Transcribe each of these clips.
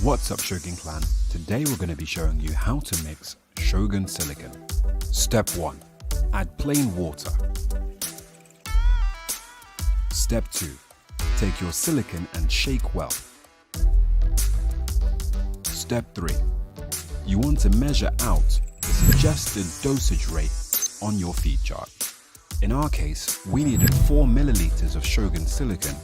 What's up, Shogun Clan? Today we're going to be showing you how to mix Shogun Silicon. Step 1. Add plain water. Step 2. Take your silicon and shake well. Step 3. You want to measure out the suggested dosage rate on your feed chart. In our case, we needed 4 milliliters of Shogun Silicon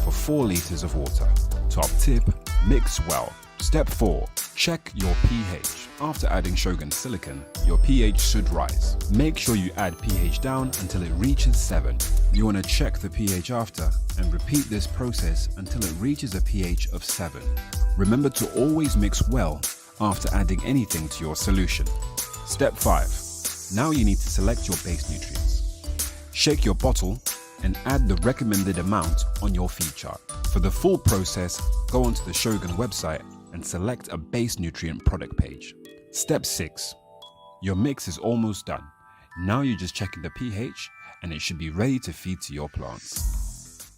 for 4 liters of water. Top tip, mix well. Step 4. Check your pH. After adding Shogun Silicon, your pH should rise. Make sure you add pH down until it reaches 7. You want to check the pH after and repeat this process until it reaches a pH of 7. Remember to always mix well after adding anything to your solution. Step 5. Now you need to select your base nutrients. Shake your bottle and add the recommended amount on your feed chart. For the full process, go onto the Shogun website and select a base nutrient product page. Step 6. Your mix is almost done. Now you're just checking the pH and it should be ready to feed to your plants.